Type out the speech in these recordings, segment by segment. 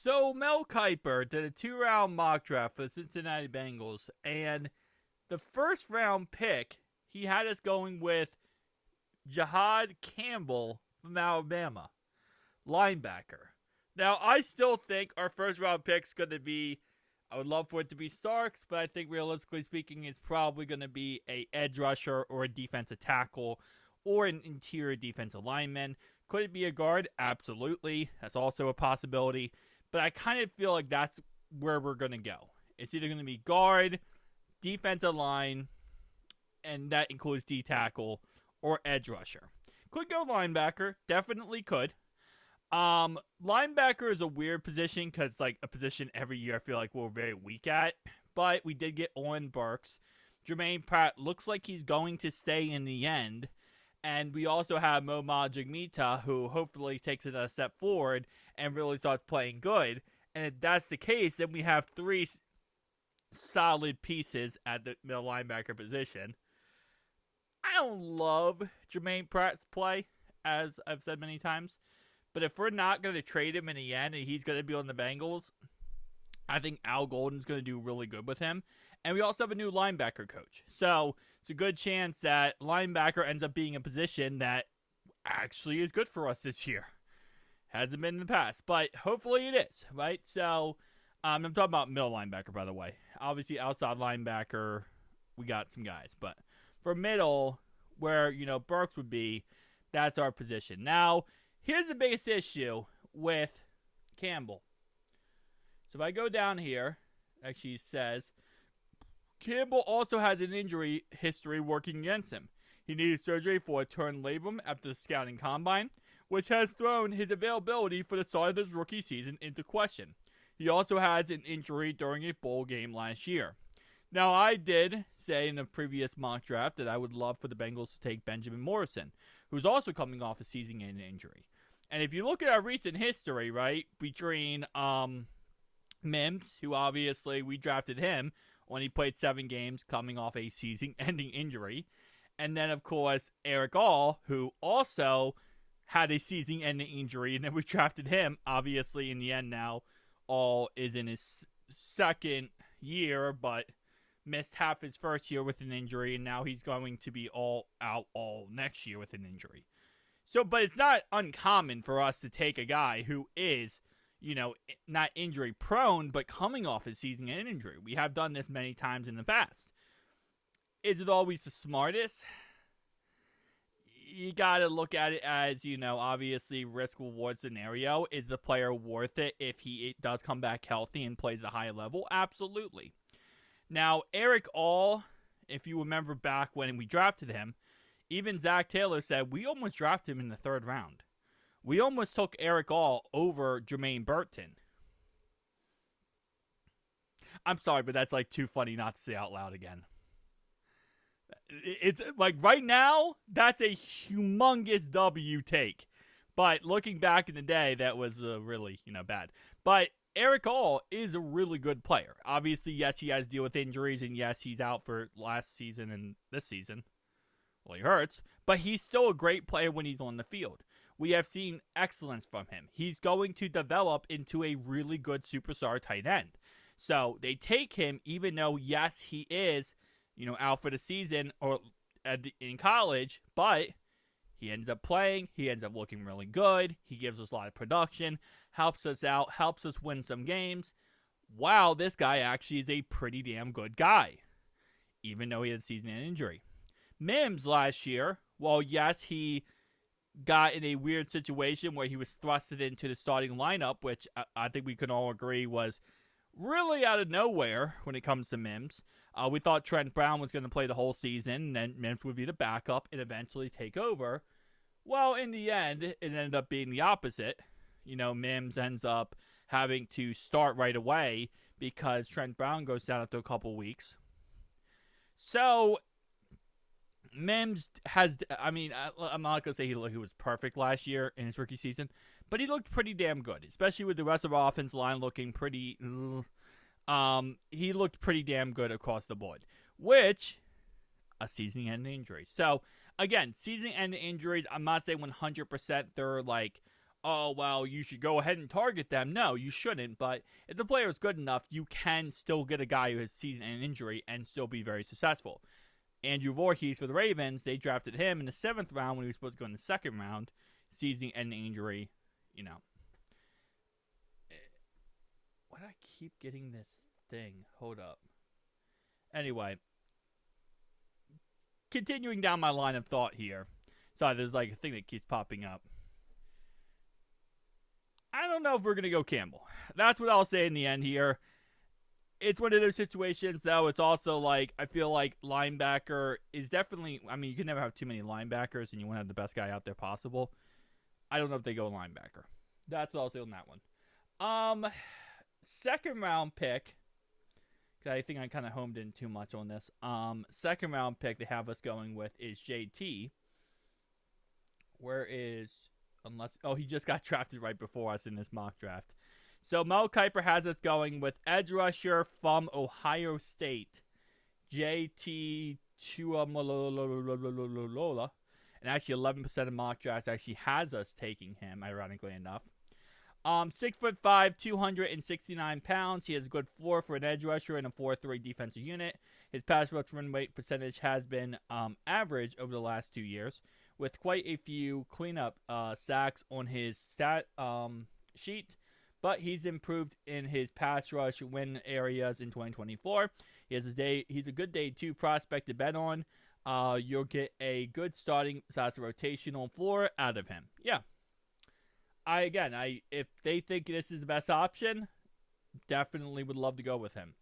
So Mel Kiper did a 2-round mock draft for the Cincinnati Bengals, and the first round pick, he had us going with Jahad Campbell from Alabama, linebacker. Now, I still think our first round pick's going to be, I would love for it to be Starks, but I think realistically speaking, it's probably going to be a edge rusher or a defensive tackle or an interior defensive lineman. Could it be a guard? Absolutely. That's also a possibility. But I kind of feel like that's where we're going to go. It's either going to be guard, defensive line, and that includes D tackle, or edge rusher. Could go linebacker. Definitely could. Linebacker is a weird position because it's like a position every year I feel like we're very weak at. But we did get Owen Burks. Jermaine Pratt looks like he's going to stay in the end. And we also have Moma Jigmita, who hopefully takes it a step forward and really starts playing good. And if that's the case, then we have three solid pieces at the middle linebacker position. I don't love Jermaine Pratt's play, as I've said many times. But if we're not going to trade him in the end and he's going to be on the Bengals, I think Al Golden's going to do really good with him. And we also have a new linebacker coach. So it's a good chance that linebacker ends up being a position that actually is good for us this year. Hasn't been in the past, but hopefully it is, right? So I'm talking about middle linebacker, by the way. Obviously, outside linebacker, we got some guys. But for middle, where, Burks would be, that's our position. Now, here's the biggest issue with Campbell. So if I go down here, actually says, Campbell also has an injury history working against him. He needed surgery for a torn labrum after the scouting combine, which has thrown his availability for the start of his rookie season into question. He also has an injury during a bowl game last year. Now, I did say in a previous mock draft that I would love for the Bengals to take Benjamin Morrison, who's also coming off a season-ending injury. And if you look at our recent history, right, between Mims, who obviously we drafted him when he played 7 games coming off a season-ending injury. And then, of course, Eric All, who also had a season-ending injury, and then we drafted him. Obviously, in the end now, All is in his second year, but missed half his first year with an injury, and now he's going to be all next year with an injury. So, but it's not uncommon for us to take a guy who is, not injury prone, but coming off his season and injury. We have done this many times in the past. Is it always the smartest? You got to look at it as, obviously risk-reward scenario. Is the player worth it if he does come back healthy and plays a high level? Absolutely. Now, Eric All, if you remember back when we drafted him, even Zach Taylor said we almost drafted him in the 3rd round. We almost took Eric All over Jermaine Burton. I'm sorry, but that's like too funny not to say out loud again. It's like right now, that's a humongous W take. But looking back in the day, that was really, bad. But Eric All is a really good player. Obviously, yes, he has to deal with injuries, and yes, he's out for last season and this season. Well, he hurts, but he's still a great player when he's on the field. We have seen excellence from him. He's going to develop into a really good superstar tight end. So they take him, even though, yes, he is, out for the season or in college, but he ends up playing. He ends up looking really good. He gives us a lot of production, helps us out, helps us win some games. Wow, this guy actually is a pretty damn good guy, even though he had a season-ending injury. Mims last year, well, yes, he got in a weird situation where he was thrusted into the starting lineup, which I think we can all agree was really out of nowhere when it comes to Mims. We thought Trent Brown was going to play the whole season, and then Mims would be the backup and eventually take over. Well, in the end, it ended up being the opposite. Mims ends up having to start right away because Trent Brown goes down after a couple weeks. So Mims has, I'm not going to say he was perfect last year in his rookie season, but he looked pretty damn good, especially with the rest of our offensive line looking pretty, he looked pretty damn good across the board, which, a season-ending injury. So, again, season-ending injuries, I'm not saying 100% they're like, oh, well, you should go ahead and target them. No, you shouldn't. But if the player is good enough, you can still get a guy who has season and injury and still be very successful. Andrew Voorhees for the Ravens, they drafted him in the 7th round when he was supposed to go in the 2nd round. Season and injury, you know. Why do I keep getting this thing? Hold up. Anyway, continuing down my line of thought here. Sorry, there's like a thing that keeps popping up. I don't know if we're going to go Campbell. That's what I'll say in the end here. It's one of those situations, though. It's also like, I feel like linebacker is definitely, I mean, you can never have too many linebackers, and you want to have the best guy out there possible. I don't know if they go linebacker. That's what I'll say on that one. 2nd round pick. I think I kind of homed in too much on this. 2nd round pick they have us going with is JT. Where is, he just got drafted right before us in this mock draft. So Mel Kipers has us going with edge rusher from Ohio State, JT Tuamalola. And actually 11% of mock drafts actually has us taking him, ironically enough. 6'5", 269 pounds. He has a good floor for an edge rusher and a 4-3 defensive unit. His pass rush run rate percentage has been average over the last 2 years, with quite a few cleanup sacks on his stat sheet. But he's improved in his pass rush win areas in 2024. He's a good day 2 prospect to bet on. You'll get a good starting rotational floor out of him. Yeah. If they think this is the best option, definitely would love to go with him.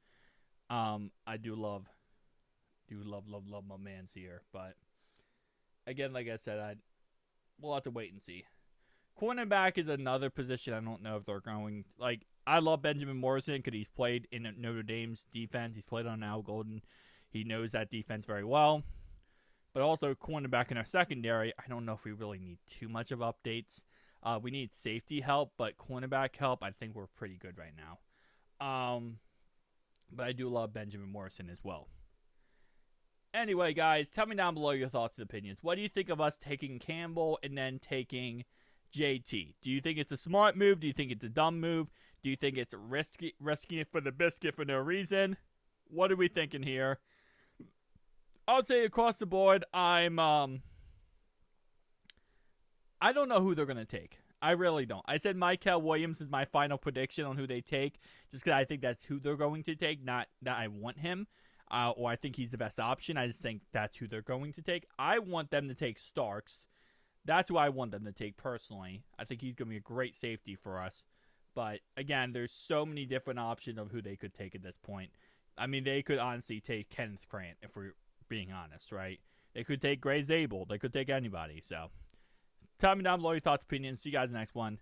I do love my man's here, but again, like I said, we'll have to wait and see. Cornerback is another position I don't know if they're going. Like, I love Benjamin Morrison because he's played in Notre Dame's defense. He's played on Al Golden. He knows that defense very well. But also, cornerback in our secondary, I don't know if we really need too much of updates. We need safety help, but cornerback help, I think we're pretty good right now. But I do love Benjamin Morrison as well. Anyway, guys, tell me down below your thoughts and opinions. What do you think of us taking Campbell and then taking JT? Do you think it's a smart move? Do you think it's a dumb move? Do you think it's risking it for the biscuit for no reason? What are we thinking here? I would say across the board, I don't know who they're going to take. I really don't. I said Michael Williams is my final prediction on who they take, just because I think that's who they're going to take, not that I want him, or I think he's the best option. I just think that's who they're going to take. I want them to take Starks. That's who I want them to take personally. I think he's going to be a great safety for us. But, again, there's so many different options of who they could take at this point. I mean, they could honestly take Kenneth Grant, if we're being honest, right? They could take Gray Zabel. They could take anybody, so... Tell me down below your thoughts, opinions. See you guys in the next one.